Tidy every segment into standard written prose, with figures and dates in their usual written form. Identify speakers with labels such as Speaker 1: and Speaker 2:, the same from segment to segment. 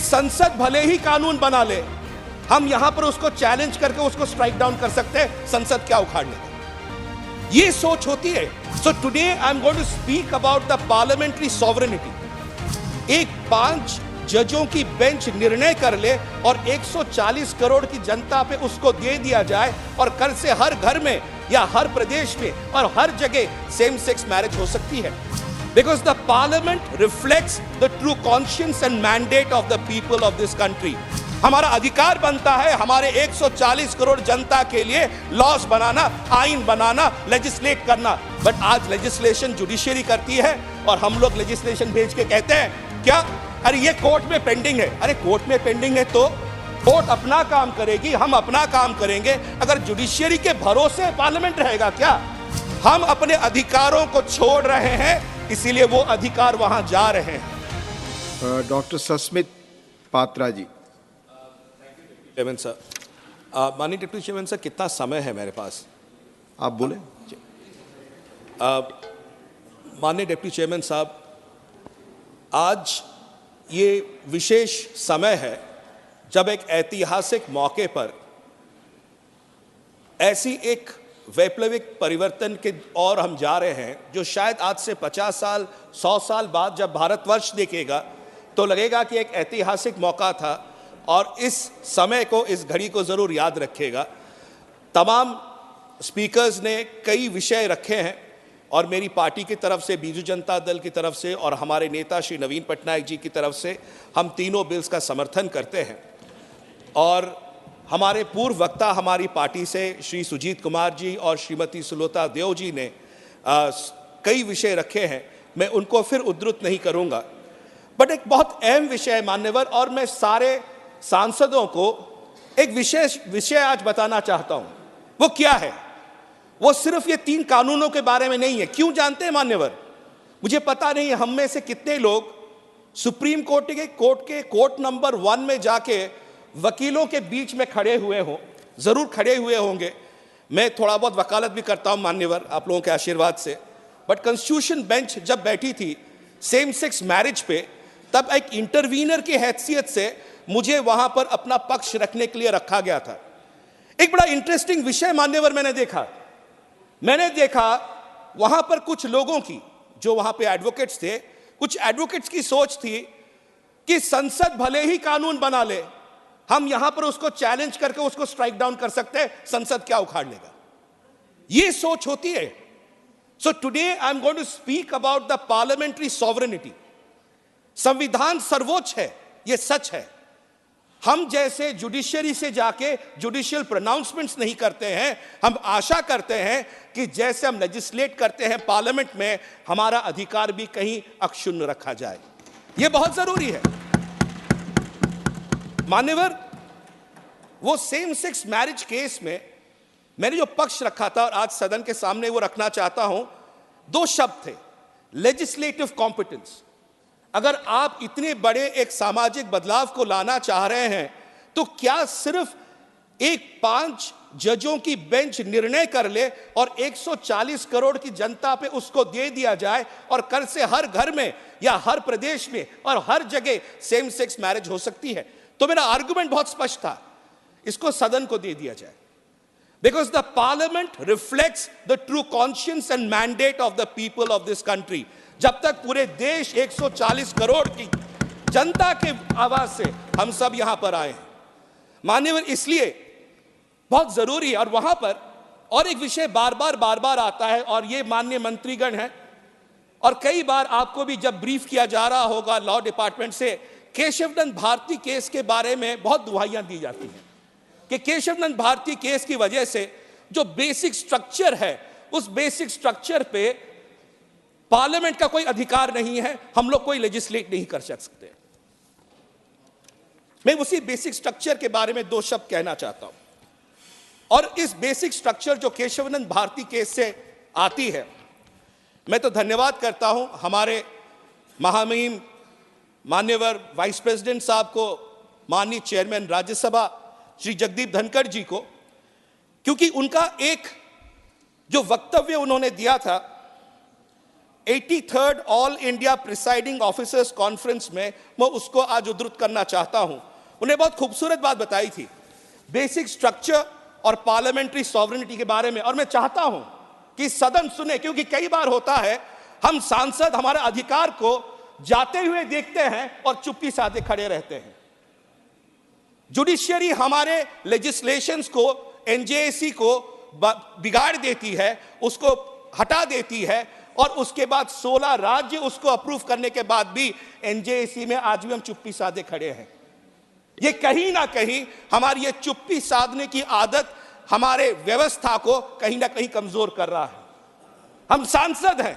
Speaker 1: संसद भले ही कानून बना ले, हम यहां पर उसको चैलेंज करके उसको स्ट्राइक डाउन कर सकते हैं, संसद क्या उखाड़ने का, ये सोच होती है। So today I am going to speak about the parliamentary sovereignty. एक 5 जजों की बेंच निर्णय कर ले और 140 करोड़ की जनता पे उसको दे दिया जाए और कल से हर घर में या हर प्रदेश में और हर जगह सेम सेक्स मैरिज हो सकती है। Because the parliament reflects the true conscience and mandate of the people of this country. हमारा अधिकार बनता है हमारे 140 करोड़ जनता के लिए लॉस बनाना, आइन बनाना, लेजिस्लेट करना। बट आज लेजिस्लेशन जुडिशरी करती है और हम लोग लेजिस्लेशन भेज के कहते हैं क्या, अरे ये कोर्ट में पेंडिंग है। अरे कोर्ट में पेंडिंग है तो कोर्ट अपना काम करेगी, हम अपना काम करेंगे। अगर जुडिशरी के भरोसे पार्लियामेंट रहेगा क्या? हम अपने अधिकारों को छोड़ रहे हैं, इसीलिए वो अधिकार वहां जा रहे हैं।
Speaker 2: डॉक्टर सस्मित पात्रा जी।
Speaker 1: चेयरमैन सर, माननीय डिप्टी चेयरमैन सर, कितना समय है मेरे पास?
Speaker 2: आप बोले।
Speaker 1: माननीय डिप्टी चेयरमैन साहब, आज ये विशेष समय है जब एक ऐतिहासिक मौके पर ऐसी एक वैप्लविक परिवर्तन के और हम जा रहे हैं जो शायद आज से 50 साल 100 साल बाद जब भारतवर्ष देखेगा तो लगेगा कि एक ऐतिहासिक मौका था और इस समय को, इस घड़ी को ज़रूर याद रखेगा। तमाम स्पीकर्स ने कई विषय रखे हैं और मेरी पार्टी की तरफ से, बीजू जनता दल की तरफ से और हमारे नेता श्री नवीन पटनायक जी की तरफ से हम तीनों बिल्स का समर्थन करते हैं। और हमारे पूर्व वक्ता हमारी पार्टी से श्री सुजीत कुमार जी और श्रीमती सुलोता देव जी ने कई विषय रखे हैं, मैं उनको फिर उद्धृत नहीं करूंगा। बट एक बहुत अहम विषय है मान्यवर, और मैं सारे सांसदों को एक विशेष विषय आज बताना चाहता हूं। वो क्या है? वो सिर्फ ये 3 कानूनों के बारे में नहीं है। क्यों जानते हैं मान्यवर? मुझे पता नहीं हम में से कितने लोग सुप्रीम कोर्ट के कोर्ट नंबर 1 में जाके वकीलों के बीच में खड़े हुए हों। जरूर खड़े हुए होंगे, मैं थोड़ा बहुत वकालत भी करता हूं मान्यवर, आप लोगों के आशीर्वाद से। बट कॉन्स्टिट्यूशन बेंच जब बैठी थी सेम सेक्स मैरिज पे, तब एक इंटरवीनर की हैसियत से मुझे वहां पर अपना पक्ष रखने के लिए रखा गया था। एक बड़ा इंटरेस्टिंग विषय मान्यवर मैंने देखा वहां पर कुछ लोगों की, जो वहां पे एडवोकेट्स थे, कुछ एडवोकेट्स की सोच थी कि संसद भले ही कानून बना ले, हम यहां पर उसको चैलेंज करके उसको स्ट्राइक डाउन कर सकते हैं, संसद क्या उखाड़ लेगा, ये सोच होती है। So today I am going to speak about the parliamentary sovereignty. संविधान सर्वोच्च है, यह सच है। हम जैसे जुडिशरी से जाके जुडिशियल प्रोनाउंसमेंट्स नहीं करते हैं। हम आशा करते हैं कि जैसे हम लेजिस्लेट करते हैं पार्लियामेंट में, हमारा अधिकार भी कहीं अक्षुण्ण रखा जाए। यह बहुत जरूरी है मान्यवर। वो सेम सेक्स मैरिज केस में मैंने जो पक्ष रखा था और आज सदन के सामने वो रखना चाहता हूं, 2 शब्द थे, लेजिस्लेटिव कॉम्पिटेंस। अगर आप इतने बड़े एक सामाजिक बदलाव को लाना चाह रहे हैं तो क्या सिर्फ एक 5 जजों की बेंच निर्णय कर ले और 140 करोड़ की जनता पे उसको दे दिया जाए और कल से हर घर में या हर प्रदेश में और हर जगह सेम सेक्स मैरिज हो सकती है? तो मेरा आर्गुमेंट बहुत स्पष्ट था, इसको सदन को दे दिया जाए। Because the parliament reflects the true conscience and mandate of the people of this country. जब तक पूरे देश 140 करोड़ की जनता के आवाज से हम सब यहां पर आए हैं मान्यवर, इसलिए बहुत जरूरी है। और वहां पर और एक विषय बार बार आता है, और ये माननीय मंत्रीगण हैं, और कई बार आपको भी जब ब्रीफ किया जा रहा होगा लॉ डिपार्टमेंट से, केशवनंद भारती केस के बारे में बहुत दुहाइयां दी जाती हैं कि केशवनंद भारती केस की वजह से जो बेसिक स्ट्रक्चर है, उस बेसिक स्ट्रक्चर पे पार्लियामेंट का कोई अधिकार नहीं है, हम लोग कोई लेजिस्लेट नहीं कर सकते। मैं उसी बेसिक स्ट्रक्चर के बारे में 2 शब्द कहना चाहता हूं। और इस बेसिक स्ट्रक्चर जो केशवनंद भारती केस से आती है, मैं तो धन्यवाद करता हूं हमारे महामहिम मान्यवर वाइस प्रेसिडेंट साहब को, माननीय चेयरमैन राज्यसभा श्री जगदीप धनखड़ जी को, क्योंकि उनका एक जो वक्तव्य उन्होंने दिया था 83rd all India presiding officers conference में मैं उसको आज उद्धृत करना चाहता हूं। उन्हें बहुत खूबसूरत बात बताई थी बेसिक स्ट्रक्चर और पार्लियामेंट्री सॉवरेनिटी के बारे में, और मैं चाहता हूं कि सदन सुने, क्योंकि कई बार होता है हम सांसद हमारे अधिकार को जाते हुए देखते हैं और चुप्पी साधे खड़े रहते हैं। जुडिशियरी हमारे लेजिस्लेशंस को, एनजेएसी को बिगाड़ देती है, उसको हटा देती है, और उसके बाद 16 राज्य उसको अप्रूव करने के बाद भी एनजेएसी में आज भी हम चुप्पी साधे खड़े हैं। ये कहीं ना कहीं हमारी ये चुप्पी साधने की आदत हमारे व्यवस्था को कहीं ना कहीं कमजोर कर रहा है। हम सांसद हैं,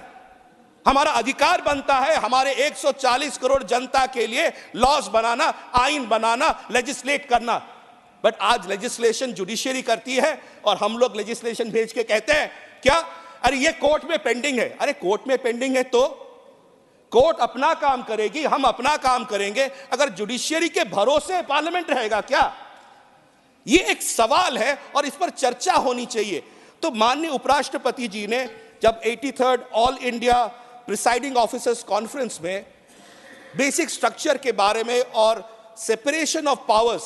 Speaker 1: हमारा अधिकार बनता है हमारे 140 करोड़ जनता के लिए लॉज बनाना, आइन बनाना, लेजिस्लेट करना, बट आज लेजिस्लेशन जुडिशियरी करती है और हम लोग लेजिस्लेशन भेज के कहते हैं क्या, अरे ये कोर्ट में पेंडिंग है। अरे कोर्ट में पेंडिंग है तो कोर्ट अपना काम करेगी, हम अपना काम करेंगे। अगर जुडिशियरी के भरोसे पार्लियामेंट रहेगा क्या? ये एक सवाल है और इस पर चर्चा होनी चाहिए। तो माननीय उपराष्ट्रपति जी ने जब 83rd all India presiding officers conference में बेसिक स्ट्रक्चर के बारे में और separation of powers,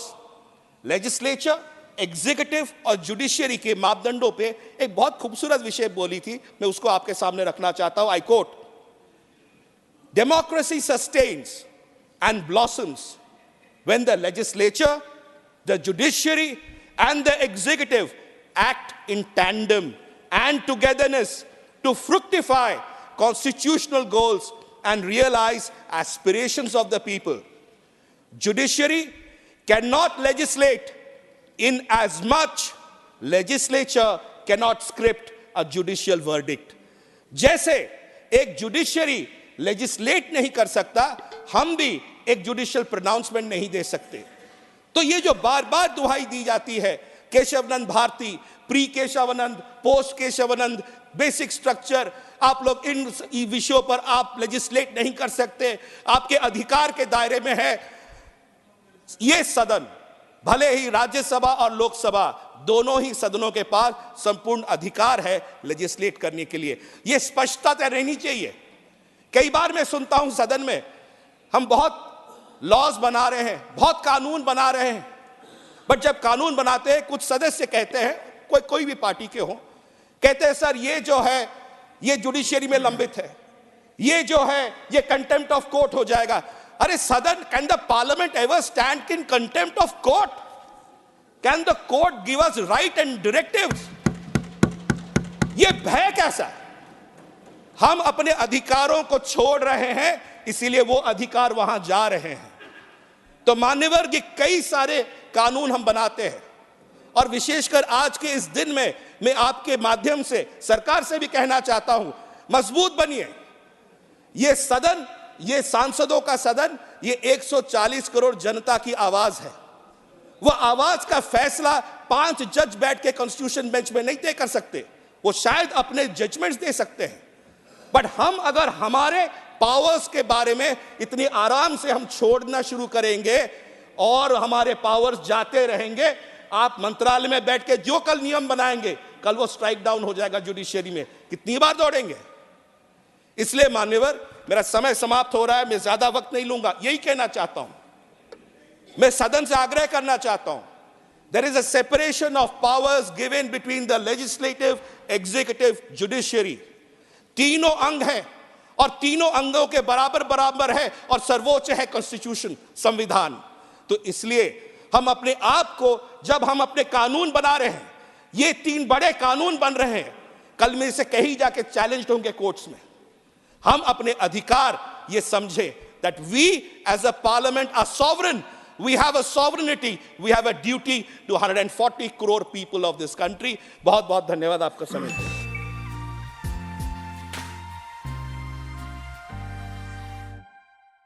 Speaker 1: legislature, executive और जुडिशियरी के मापदंडों पे एक बहुत खूबसूरत विषय बोली थी, मैं उसको आपके सामने रखना चाहता हूं। I quote, democracy sustains and blossoms when the legislature, the judiciary and the executive act in tandem and togetherness to fructify constitutional goals and realize aspirations of the people. Judiciary cannot legislate in as much legislature cannot script a judicial verdict. जैसे एक judiciary legislate नहीं कर सकता, हम भी एक judicial pronouncement नहीं दे सकते। तो ये जो बार बार दुहाई दी जाती है, Keshavananda Bharati, pre Keshavananda, post Keshavananda, basic structure, आप लोग इन विषयों पर आप लेजिस्लेट नहीं कर सकते, आपके अधिकार के दायरे में है। ये सदन, भले ही राज्यसभा और लोकसभा दोनों ही सदनों के पास संपूर्ण अधिकार है लेजिस्लेट करने के लिए। ये स्पष्टता रहनी चाहिए। कई बार मैं सुनता हूं सदन में हम बहुत लॉज बना रहे हैं, बहुत कानून बना रहे हैं, बट जब कानून बनाते हैं कुछ सदस्य कहते हैं, कोई भी पार्टी के हो, कहते हैं सर ये जो है ये जुडिशियरी में लंबित है, ये जो है ये कंटेम्प्ट ऑफ कोर्ट हो जाएगा। अरे सदन, can the parliament ever stand in contempt of court? Can the court give us right and directives? ये भय कैसा है? हम अपने अधिकारों को छोड़ रहे हैं, इसीलिए वो अधिकार वहां जा रहे हैं। तो मान्यवर, ये कई सारे कानून हम बनाते हैं, और विशेषकर आज के इस दिन में मैं आपके माध्यम से सरकार से भी कहना चाहता हूं, मजबूत बनिए। ये सदन, ये सांसदों का सदन, ये 140 करोड़ जनता की आवाज है। वह आवाज का फैसला 5 जज बैठ के कॉन्स्टिट्यूशन बेंच में नहीं तय कर सकते, वो शायद अपने जजमेंट्स दे सकते हैं, बट हम अगर हमारे पावर्स के बारे में इतनी आराम से हम छोड़ना शुरू करेंगे और हमारे पावर्स जाते रहेंगे, आप मंत्रालय में बैठ के जो कल नियम बनाएंगे, कल वो स्ट्राइक डाउन हो जाएगा जुडिशियरी में। कितनी बार दौड़ेंगे? इसलिए मान्यवर, मेरा समय समाप्त हो रहा है, मैं ज्यादा वक्त नहीं लूंगा। यही कहना चाहता हूं, मैं सदन से आग्रह करना चाहता हूं, there is a separation of powers given between the legislative, executive, judiciary. तीनों अंग हैं और तीनों अंगों के बराबर बराबर है, और सर्वोच्च है कॉन्स्टिट्यूशन, संविधान। तो इसलिए हम अपने आप को, जब हम अपने कानून बना रहे हैं, ये 3 बड़े कानून बन रहे हैं, कल में से कहीं जाके चैलेंज होंगे कोर्ट्स में, हम अपने अधिकार ये समझे that we as a parliament are sovereign, we have a sovereignty, we have a duty to 140 crore people of this country. बहुत बहुत धन्यवाद आपका समय।